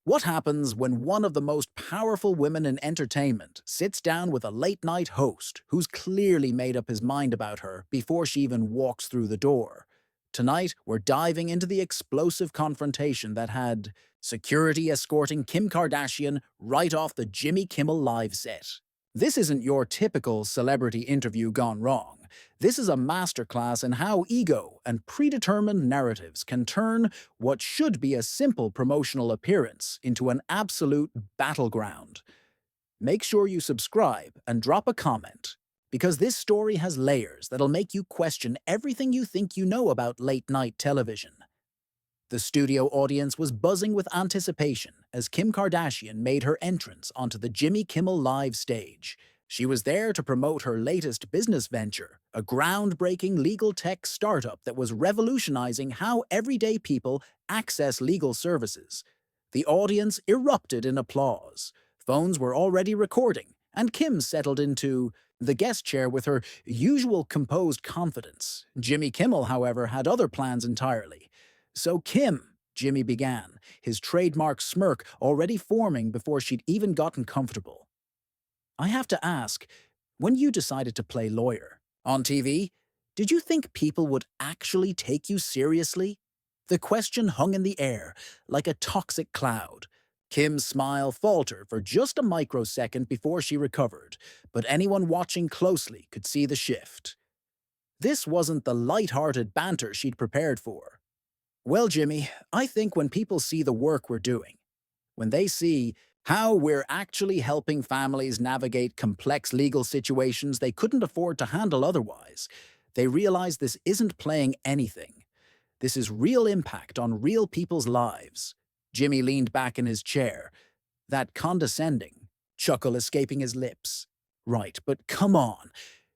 What happens when one of the most powerful women in entertainment sits down with a late-night host who's clearly made up his mind about her before she even walks through the door? Tonight, we're diving into the explosive confrontation that had security escorting Kim Kardashian right off the Jimmy Kimmel live set. This isn't your typical celebrity interview gone wrong. This is a masterclass in how ego and predetermined narratives can turn what should be a simple promotional appearance into an absolute battleground. Make sure you subscribe and drop a comment, because this story has layers that'll make you question everything you think you know about late-night television. The studio audience was buzzing with anticipation as Kim Kardashian made her entrance onto the Jimmy Kimmel live stage. She was there to promote her latest business venture, a groundbreaking legal tech startup that was revolutionizing how everyday people access legal services. The audience erupted in applause. Phones were already recording, and Kim settled into the guest chair with her usual composed confidence. Jimmy Kimmel, however, had other plans entirely. "So Kim," Jimmy began, his trademark smirk already forming before she'd even gotten comfortable. "I have to ask, when you decided to play lawyer on TV, did you think people would actually take you seriously?" The question hung in the air, like a toxic cloud. Kim's smile faltered for just a microsecond before she recovered, but anyone watching closely could see the shift. This wasn't the light-hearted banter she'd prepared for. "Well, Jimmy, I think when people see the work we're doing, when they see how we're actually helping families navigate complex legal situations they couldn't afford to handle otherwise, they realize this isn't playing anything. This is real impact on real people's lives." Jimmy leaned back in his chair, that condescending chuckle escaping his lips. "Right, but come on.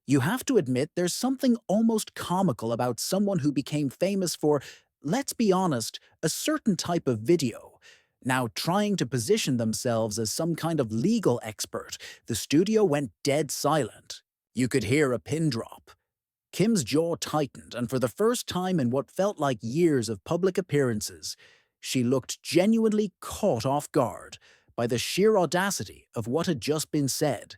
You have to admit there's something almost comical about someone who became famous for, let's be honest, a certain type of video, now trying to position themselves as some kind of legal expert." The studio went dead silent. You could hear a pin drop. Kim's jaw tightened, and for the first time in what felt like years of public appearances, she looked genuinely caught off guard by the sheer audacity of what had just been said.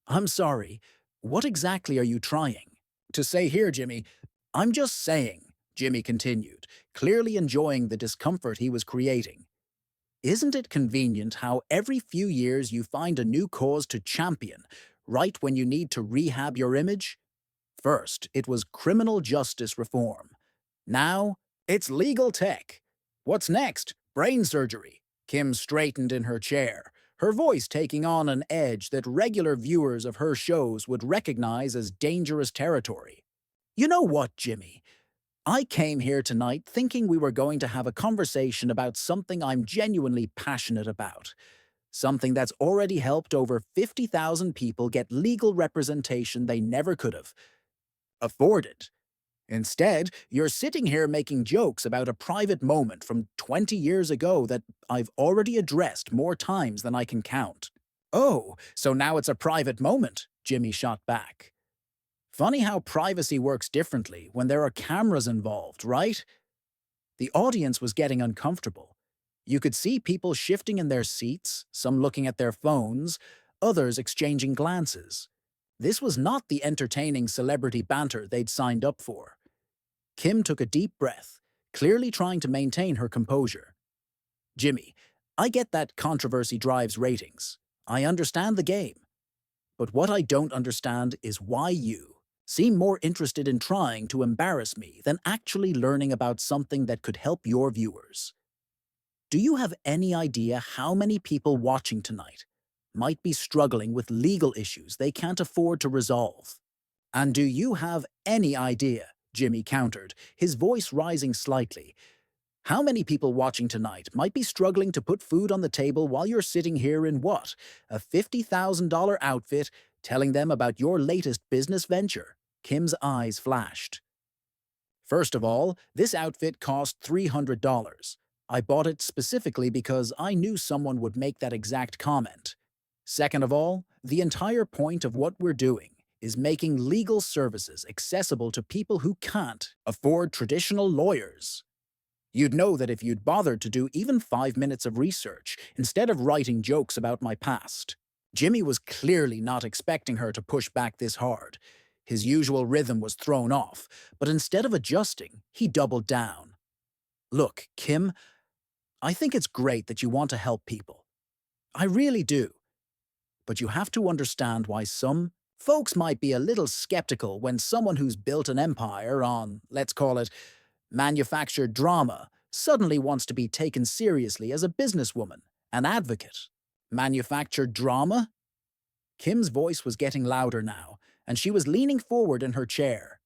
"I'm sorry, what exactly are you trying to say here, Jimmy?" "I'm just saying," Jimmy continued, clearly enjoying the discomfort he was creating. "Isn't it convenient how every few years you find a new cause to champion, right when you need to rehab your image? First, it was criminal justice reform. Now, it's legal tech. What's next? Brain surgery." Kim straightened in her chair, her voice taking on an edge that regular viewers of her shows would recognize as dangerous territory. "You know what, Jimmy? I came here tonight thinking we were going to have a conversation about something I'm genuinely passionate about. Something that's already helped over 50,000 people get legal representation they never could have afforded. Instead, you're sitting here making jokes about a private moment from 20 years ago that I've already addressed more times than I can count." "Oh, so now it's a private moment," Jimmy shot back. "Funny how privacy works differently when there are cameras involved, right?" The audience was getting uncomfortable. You could see people shifting in their seats, some looking at their phones, others exchanging glances. This was not the entertaining celebrity banter they'd signed up for. Kim took a deep breath, clearly trying to maintain her composure. "Jimmy, I get that controversy drives ratings. I understand the game. But what I don't understand is why you seem more interested in trying to embarrass me than actually learning about something that could help your viewers. Do you have any idea how many people watching tonight might be struggling with legal issues they can't afford to resolve? And do you have any idea," Jimmy countered, his voice rising slightly, "how many people watching tonight might be struggling to put food on the table while you're sitting here in what? A $50,000 outfit, telling them about your latest business venture?" Kim's eyes flashed. "First of all, this outfit cost $300. I bought it specifically because I knew someone would make that exact comment. Second of all, the entire point of what we're doing is making legal services accessible to people who can't afford traditional lawyers." You'd know that if you'd bothered to do even 5 minutes of research instead of writing jokes about my past. Jimmy was clearly not expecting her to push back this hard. His usual rhythm was thrown off, but instead of adjusting, he doubled down. Look, Kim, I think it's great that you want to help people. I really do. But you have to understand why some folks might be a little skeptical when someone who's built an empire on, let's call it, manufactured drama suddenly wants to be taken seriously as a businesswoman, an advocate. Manufactured drama? Kim's voice was getting louder now, and she was leaning forward in her chair.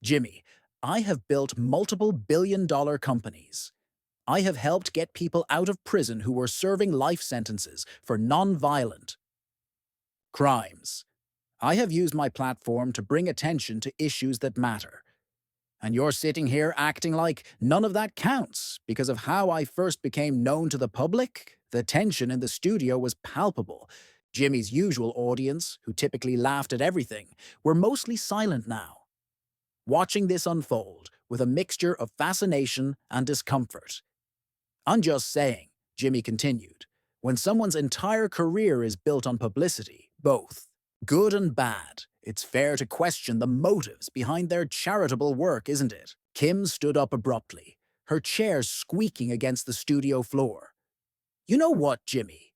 Jimmy, I have built multiple billion-dollar companies. I have helped get people out of prison who were serving life sentences for non-violent crimes. I have used my platform to bring attention to issues that matter. And you're sitting here acting like none of that counts because of how I first became known to the public? The tension in the studio was palpable. Jimmy's usual audience, who typically laughed at everything, were mostly silent now, watching this unfold with a mixture of fascination and discomfort. I'm just saying, Jimmy continued, when someone's entire career is built on publicity, both good and bad, it's fair to question the motives behind their charitable work, isn't it? Kim stood up abruptly, her chair squeaking against the studio floor. You know what, Jimmy?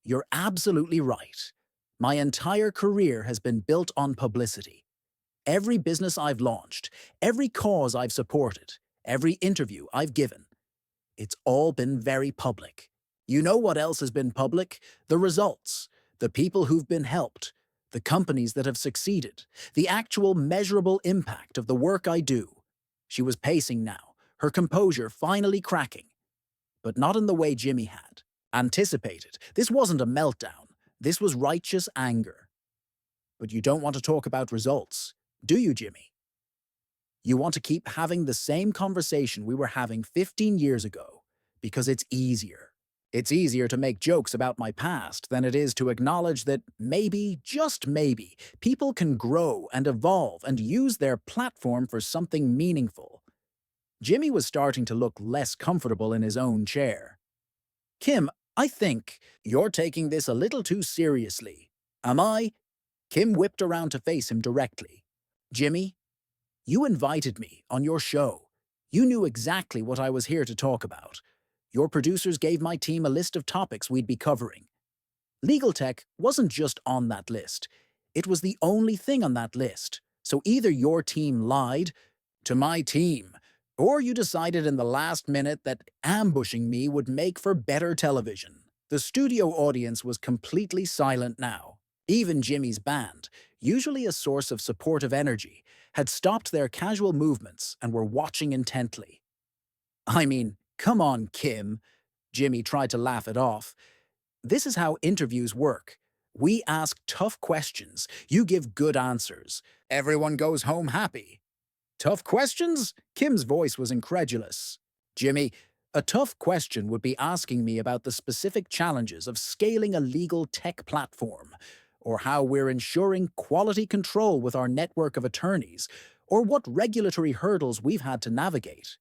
You're absolutely right. My entire career has been built on publicity. Every business I've launched, every cause I've supported, every interview I've given, it's all been very public. You know what else has been public? The results, the people who've been helped, the companies that have succeeded, the actual measurable impact of the work I do. She was pacing now, her composure finally cracking, but not in the way Jimmy had anticipated. This wasn't a meltdown. This was righteous anger. But you don't want to talk about results, do you, Jimmy? You want to keep having the same conversation we were having 15 years ago, because it's easier. It's easier to make jokes about my past than it is to acknowledge that maybe, just maybe, people can grow and evolve and use their platform for something meaningful. Jimmy was starting to look less comfortable in his own chair. Kim, I think you're taking this a little too seriously. Am I? Kim whipped around to face him directly. Jimmy, you invited me on your show. You knew exactly what I was here to talk about. Your producers gave my team a list of topics we'd be covering. Legal tech wasn't just on that list. It was the only thing on that list. So either your team lied to my team, or you decided in the last minute that ambushing me would make for better television. The studio audience was completely silent now. Even Jimmy's band, usually a source of supportive energy, had stopped their casual movements and were watching intently. I mean, come on, Kim. Jimmy tried to laugh it off. This is how interviews work. We ask tough questions. You give good answers. Everyone goes home happy. Tough questions? Kim's voice was incredulous. Jimmy, a tough question would be asking me about the specific challenges of scaling a legal tech platform, or how we're ensuring quality control with our network of attorneys, or what regulatory hurdles we've had to navigate.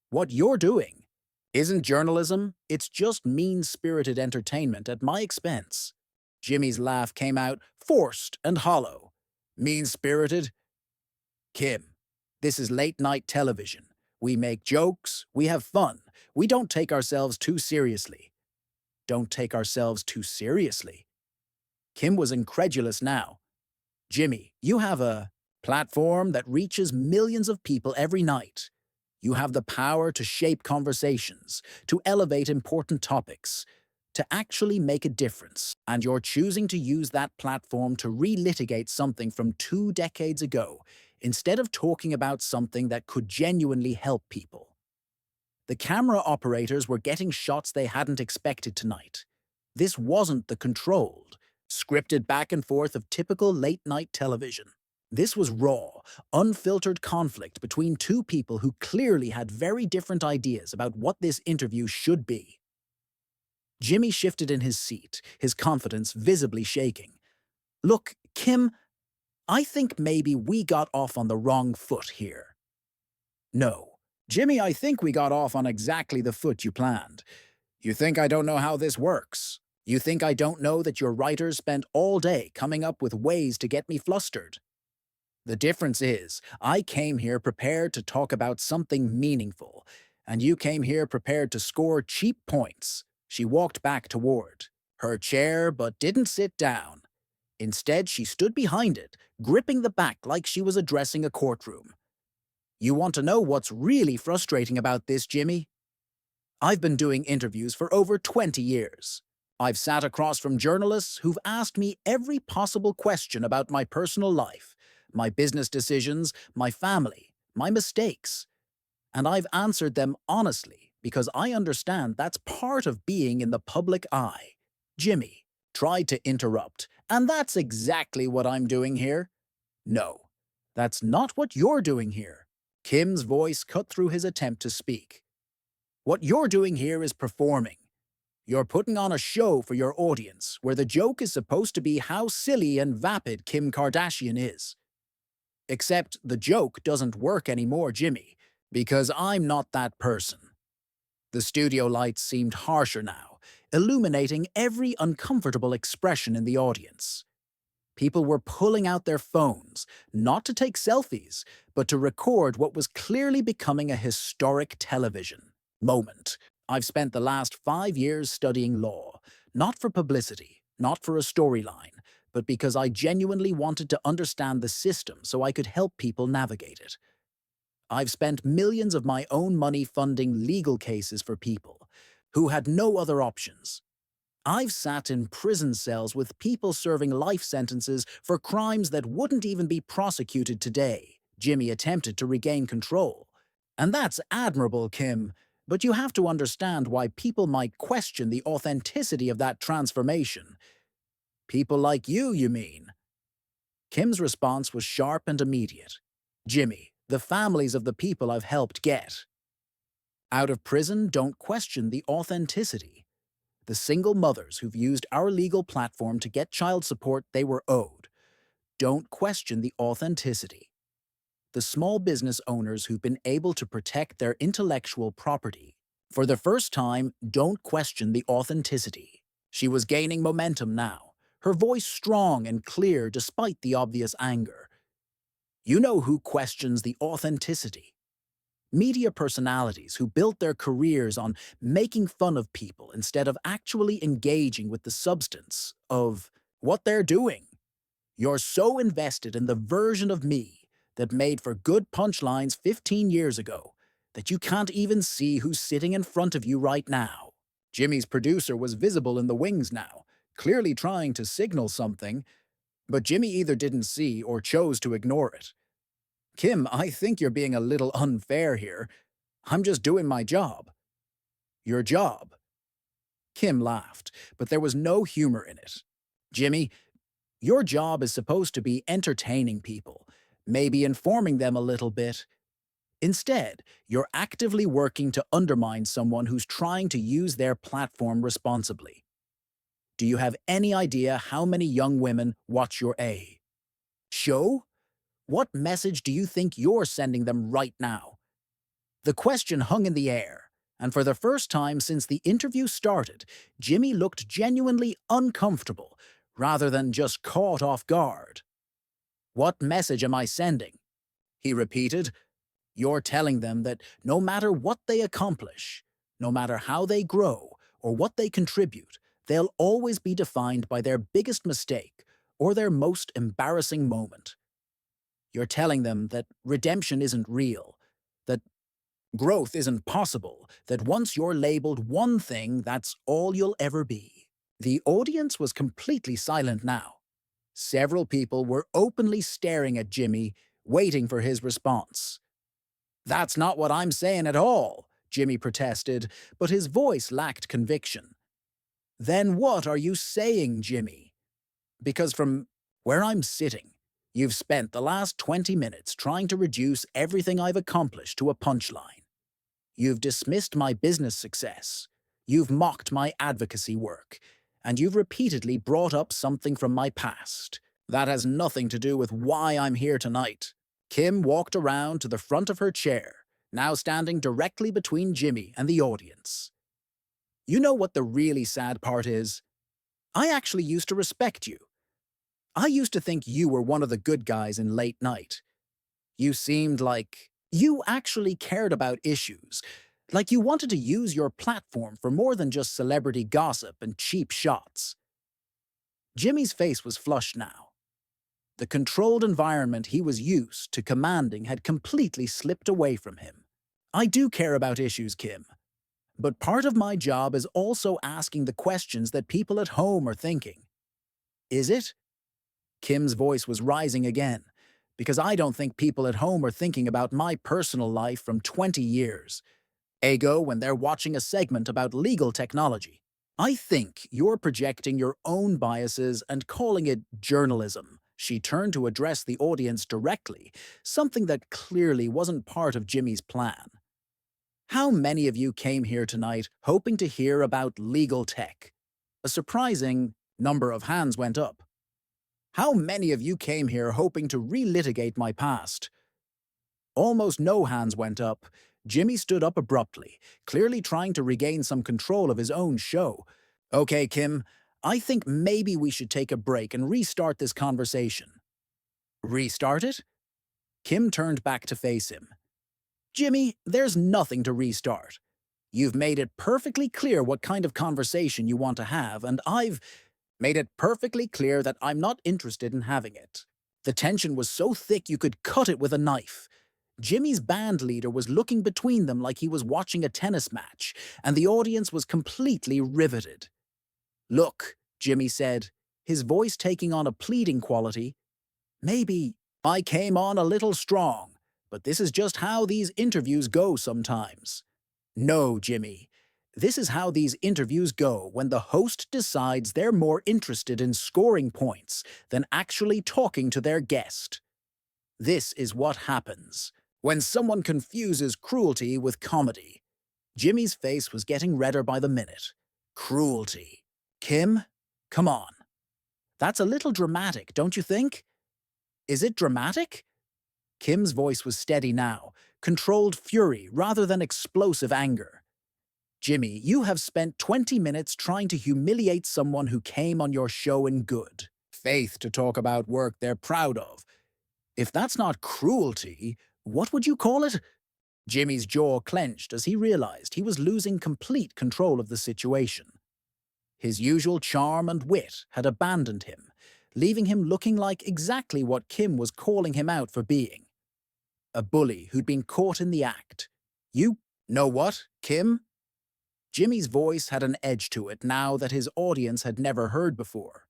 What you're doing isn't journalism, it's just mean-spirited entertainment at my expense. Jimmy's laugh came out forced and hollow. Mean-spirited? Kim, this is late-night television. We make jokes, we have fun. We don't take ourselves too seriously. Don't take ourselves too seriously? Kim was incredulous now. Jimmy, you have a platform that reaches millions of people every night. You have the power to shape conversations, to elevate important topics, to actually make a difference, and you're choosing to use that platform to relitigate something from 2 decades ago, instead of talking about something that could genuinely help people. The camera operators were getting shots they hadn't expected tonight. This wasn't the controlled, scripted back and forth of typical late-night television. This was raw, unfiltered conflict between two people who clearly had very different ideas about what this interview should be. Jimmy shifted in his seat, his confidence visibly shaking. Look, Kim, I think maybe we got off on the wrong foot here. No, Jimmy, I think we got off on exactly the foot you planned. You think I don't know how this works? You think I don't know that your writers spent all day coming up with ways to get me flustered? The difference is, I came here prepared to talk about something meaningful, and you came here prepared to score cheap points. She walked back toward her chair but didn't sit down. Instead, she stood behind it, gripping the back like she was addressing a courtroom. You want to know what's really frustrating about this, Jimmy? I've been doing interviews for over 20 years. I've sat across from journalists who've asked me every possible question about my personal life, my business decisions, my family, my mistakes. And I've answered them honestly because I understand that's part of being in the public eye. Jimmy tried to interrupt, and that's exactly what I'm doing here. No, that's not what you're doing here. Kim's voice cut through his attempt to speak. What you're doing here is performing. You're putting on a show for your audience where the joke is supposed to be how silly and vapid Kim Kardashian is. Except the joke doesn't work anymore, Jimmy, because I'm not that person. The studio lights seemed harsher now, illuminating every uncomfortable expression in the audience. People were pulling out their phones, not to take selfies, but to record what was clearly becoming a historic television moment. I've spent the last 5 years studying law, not for publicity, not for a storyline, but because I genuinely wanted to understand the system so I could help people navigate it. I've spent millions of my own money funding legal cases for people who had no other options. I've sat in prison cells with people serving life sentences for crimes that wouldn't even be prosecuted today. Jimmy attempted to regain control. And that's admirable, Kim, but you have to understand why people might question the authenticity of that transformation. People like you mean? Kim's response was sharp and immediate. Jimmy, the families of the people I've helped get out of prison don't question the authenticity. The single mothers who've used our legal platform to get child support they were owed don't question the authenticity. The small business owners who've been able to protect their intellectual property for the first time don't question the authenticity. She was gaining momentum now, her voice strong and clear despite the obvious anger. You know who questions the authenticity? Media personalities who built their careers on making fun of people instead of actually engaging with the substance of what they're doing. You're so invested in the version of me that made for good punchlines 15 years ago that you can't even see who's sitting in front of you right now. Jimmy's producer was visible in the wings now, clearly trying to signal something, but Jimmy either didn't see or chose to ignore it. Kim, I think you're being a little unfair here. I'm just doing my job. Your job? Kim laughed, but there was no humor in it. Jimmy, your job is supposed to be entertaining people, maybe informing them a little bit. Instead, you're actively working to undermine someone who's trying to use their platform responsibly. Do you have any idea how many young women watch your show? What message do you think you're sending them right now? The question hung in the air, and for the first time since the interview started, Jimmy looked genuinely uncomfortable rather than just caught off guard. What message am I sending? He repeated. You're telling them that no matter what they accomplish, no matter how they grow or what they contribute, they'll always be defined by their biggest mistake or their most embarrassing moment. You're telling them that redemption isn't real, that growth isn't possible, that once you're labeled one thing, that's all you'll ever be. The audience was completely silent now. Several people were openly staring at Jimmy, waiting for his response. That's not what I'm saying at all, Jimmy protested, but his voice lacked conviction. Then what are you saying, Jimmy? Because from where I'm sitting, you've spent the last 20 minutes trying to reduce everything I've accomplished to a punchline. You've dismissed my business success. You've mocked my advocacy work. And you've repeatedly brought up something from my past. That has nothing to do with why I'm here tonight. Kim walked around to the front of her chair, now standing directly between Jimmy and the audience. You know what the really sad part is? I actually used to respect you. I used to think you were one of the good guys in late night. You seemed like you actually cared about issues, like you wanted to use your platform for more than just celebrity gossip and cheap shots. Jimmy's face was flushed now. The controlled environment he was used to commanding had completely slipped away from him. I do care about issues, Kim, but part of my job is also asking the questions that people at home are thinking. Is it? Kim's voice was rising again, because I don't think people at home are thinking about my personal life from 20 years ago when they're watching a segment about legal technology. I think you're projecting your own biases and calling it journalism. She turned to address the audience directly, something that clearly wasn't part of Jimmy's plan. How many of you came here tonight hoping to hear about legal tech? A surprising number of hands went up. How many of you came here hoping to relitigate my past? Almost no hands went up. Jimmy stood up abruptly, clearly trying to regain some control of his own show. Okay, Kim, I think maybe we should take a break and restart this conversation. Restart it? Kim turned back to face him. Jimmy, there's nothing to restart. You've made it perfectly clear what kind of conversation you want to have, and I've made it perfectly clear that I'm not interested in having it. The tension was so thick you could cut it with a knife. Jimmy's band leader was looking between them like he was watching a tennis match, and the audience was completely riveted. Look, Jimmy said, his voice taking on a pleading quality. Maybe I came on a little strong, but this is just how these interviews go sometimes. No, Jimmy. This is how these interviews go when the host decides they're more interested in scoring points than actually talking to their guest. This is what happens when someone confuses cruelty with comedy. Jimmy's face was getting redder by the minute. Cruelty. Kim, come on. That's a little dramatic, don't you think? Is it dramatic? Kim's voice was steady now, controlled fury rather than explosive anger. Jimmy, you have spent 20 minutes trying to humiliate someone who came on your show in good faith to talk about work they're proud of. If that's not cruelty, what would you call it? Jimmy's jaw clenched as he realized he was losing complete control of the situation. His usual charm and wit had abandoned him, leaving him looking like exactly what Kim was calling him out for being. A bully who'd been caught in the act. You know what, Kim? Jimmy's voice had an edge to it now that his audience had never heard before.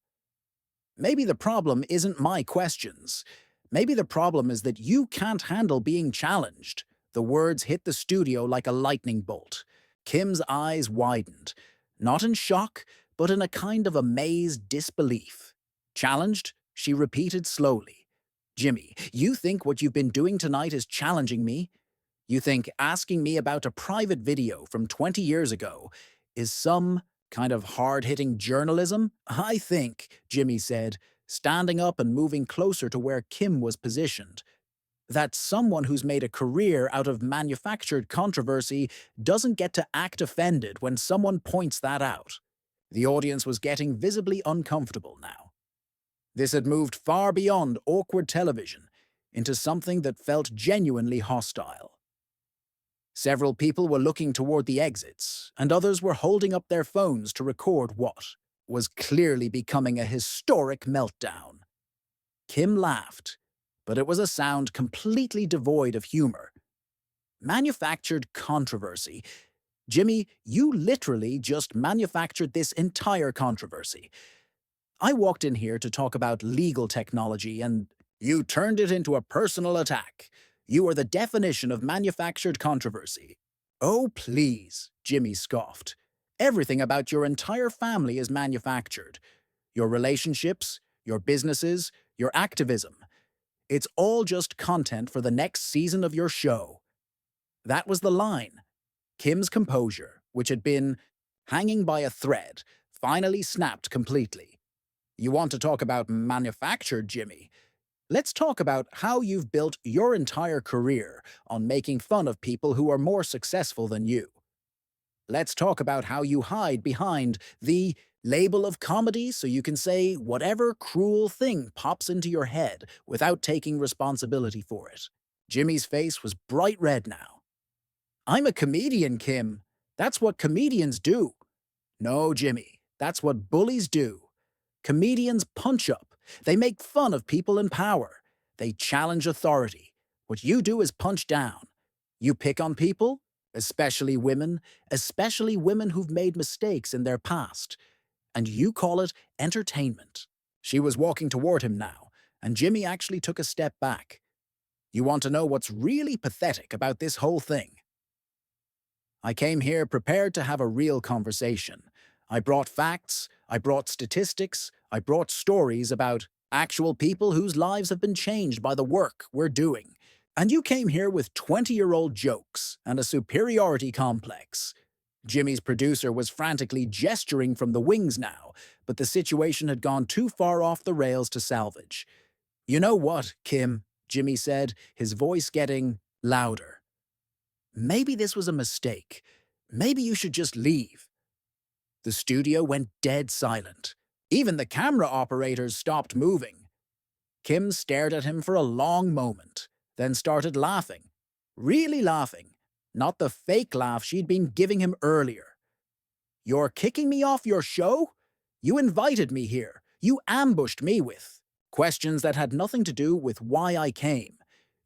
Maybe the problem isn't my questions. Maybe the problem is that you can't handle being challenged. The words hit the studio like a lightning bolt. Kim's eyes widened, not in shock, but in a kind of amazed disbelief. Challenged? She repeated slowly. Jimmy, you think what you've been doing tonight is challenging me? You think asking me about a private video from 20 years ago is some kind of hard-hitting journalism? I think, Jimmy said, standing up and moving closer to where Kim was positioned, that someone who's made a career out of manufactured controversy doesn't get to act offended when someone points that out. The audience was getting visibly uncomfortable now. This had moved far beyond awkward television into something that felt genuinely hostile. Several people were looking toward the exits, and others were holding up their phones to record what was clearly becoming a historic meltdown. Kim laughed, but it was a sound completely devoid of humor. Manufactured controversy. Jimmy, you literally just manufactured this entire controversy. I walked in here to talk about legal technology, and you turned it into a personal attack. You are the definition of manufactured controversy. Oh, please, Jimmy scoffed. Everything about your entire family is manufactured. Your relationships, your businesses, your activism. It's all just content for the next season of your show. That was the line. Kim's composure, which had been hanging by a thread, finally snapped completely. You want to talk about manufactured, Jimmy? Let's talk about how you've built your entire career on making fun of people who are more successful than you. Let's talk about how you hide behind the label of comedy so you can say whatever cruel thing pops into your head without taking responsibility for it. Jimmy's face was bright red now. I'm a comedian, Kim. That's what comedians do. No, Jimmy, that's what bullies do. Comedians punch up. They make fun of people in power. They challenge authority. What you do is punch down. You pick on people, especially women who've made mistakes in their past, and you call it entertainment. She was walking toward him now, and Jimmy actually took a step back. You want to know what's really pathetic about this whole thing? I came here prepared to have a real conversation. I brought facts, I brought statistics, I brought stories about actual people whose lives have been changed by the work we're doing. And you came here with 20-year-old jokes and a superiority complex. Jimmy's producer was frantically gesturing from the wings now, but the situation had gone too far off the rails to salvage. You know what, Kim? Jimmy said, his voice getting louder. Maybe this was a mistake. Maybe you should just leave. The studio went dead silent. Even the camera operators stopped moving. Kim stared at him for a long moment, then started laughing. Really laughing. Not the fake laugh she'd been giving him earlier. You're kicking me off your show? You invited me here. You ambushed me with questions that had nothing to do with why I came.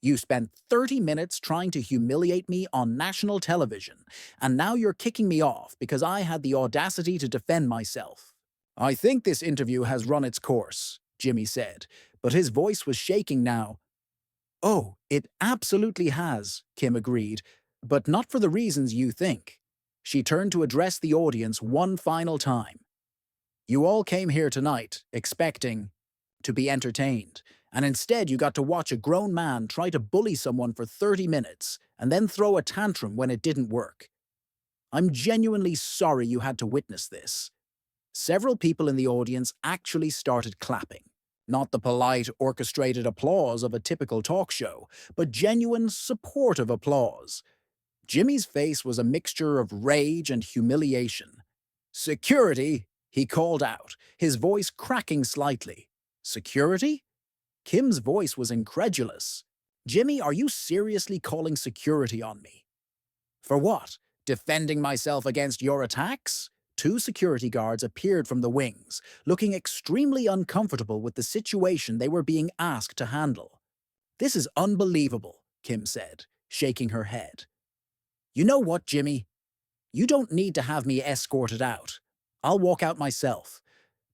You spent 30 minutes trying to humiliate me on national television, and now you're kicking me off because I had the audacity to defend myself. I think this interview has run its course, Jimmy said, but his voice was shaking now. Oh, it absolutely has, Kim agreed, but not for the reasons you think. She turned to address the audience one final time. You all came here tonight expecting to be entertained, and instead you got to watch a grown man try to bully someone for 30 minutes and then throw a tantrum when it didn't work. I'm genuinely sorry you had to witness this. Several people in the audience actually started clapping. Not the polite, orchestrated applause of a typical talk show, but genuine, supportive applause. Jimmy's face was a mixture of rage and humiliation. Security, he called out, his voice cracking slightly. Security? Kim's voice was incredulous. Jimmy, are you seriously calling security on me? For what? Defending myself against your attacks? Two security guards appeared from the wings, looking extremely uncomfortable with the situation they were being asked to handle. This is unbelievable, Kim said, shaking her head. You know what, Jimmy? You don't need to have me escorted out. I'll walk out myself.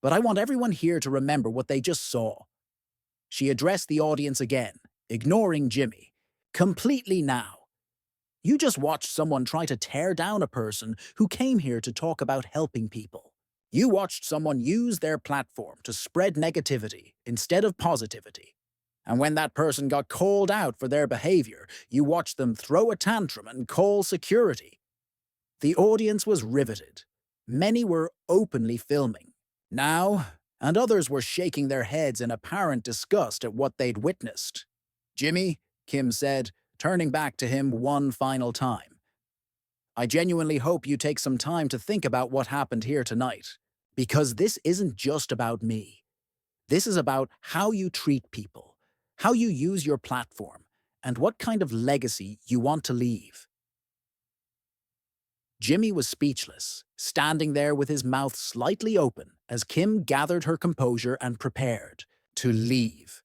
But I want everyone here to remember what they just saw. She addressed the audience again, ignoring Jimmy. Completely now. You just watched someone try to tear down a person who came here to talk about helping people. You watched someone use their platform to spread negativity instead of positivity. And when that person got called out for their behavior, you watched them throw a tantrum and call security. The audience was riveted. Many were openly filming. Now, and others were shaking their heads in apparent disgust at what they'd witnessed. Jimmy, Kim said, turning back to him one final time. I genuinely hope you take some time to think about what happened here tonight, because this isn't just about me. This is about how you treat people, how you use your platform, and what kind of legacy you want to leave. Jimmy was speechless, standing there with his mouth slightly open as Kim gathered her composure and prepared to leave.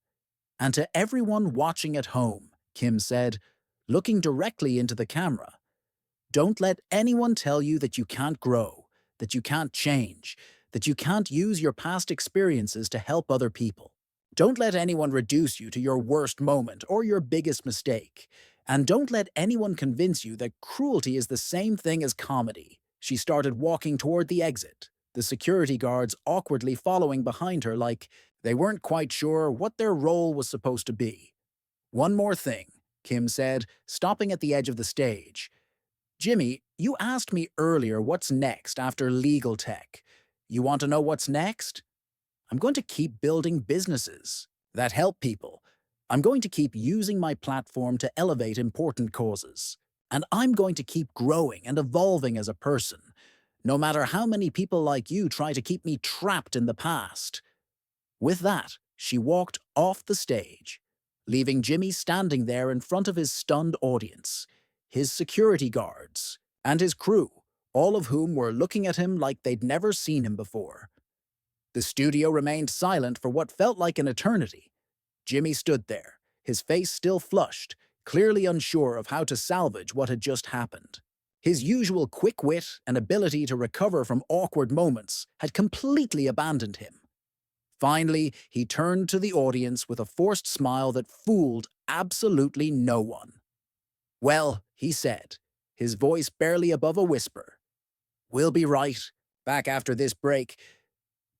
And to everyone watching at home, Kim said, looking directly into the camera, don't let anyone tell you that you can't grow, that you can't change, that you can't use your past experiences to help other people. Don't let anyone reduce you to your worst moment or your biggest mistake. And don't let anyone convince you that cruelty is the same thing as comedy. She started walking toward the exit, the security guards awkwardly following behind her like they weren't quite sure what their role was supposed to be. One more thing, Kim said, stopping at the edge of the stage. Jimmy, you asked me earlier what's next after legal tech. You want to know what's next? I'm going to keep building businesses that help people, I'm going to keep using my platform to elevate important causes. And I'm going to keep growing and evolving as a person, no matter how many people like you try to keep me trapped in the past. With that, she walked off the stage, leaving Jimmy standing there in front of his stunned audience, his security guards, and his crew, all of whom were looking at him like they'd never seen him before. The studio remained silent for what felt like an eternity. Jimmy stood there, his face still flushed, clearly unsure of how to salvage what had just happened. His usual quick wit and ability to recover from awkward moments had completely abandoned him. Finally, he turned to the audience with a forced smile that fooled absolutely no one. "Well," he said, his voice barely above a whisper, "we'll be right, back after this break."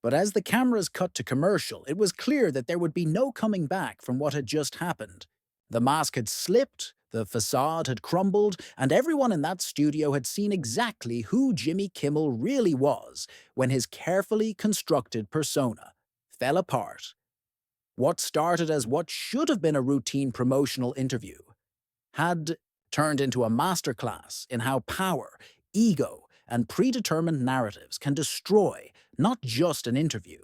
But as the cameras cut to commercial, it was clear that there would be no coming back from what had just happened. The mask had slipped, the facade had crumbled, and everyone in that studio had seen exactly who Jimmy Kimmel really was when his carefully constructed persona fell apart. What started as what should have been a routine promotional interview had turned into a masterclass in how power, ego, and predetermined narratives can destroy not just an interview,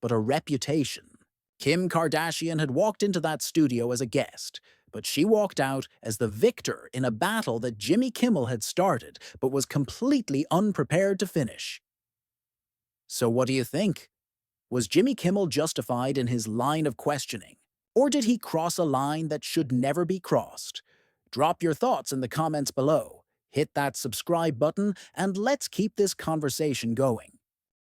but a reputation. Kim Kardashian had walked into that studio as a guest, but she walked out as the victor in a battle that Jimmy Kimmel had started but was completely unprepared to finish. So what do you think? Was Jimmy Kimmel justified in his line of questioning? Or did he cross a line that should never be crossed? Drop your thoughts in the comments below, hit that subscribe button, and let's keep this conversation going.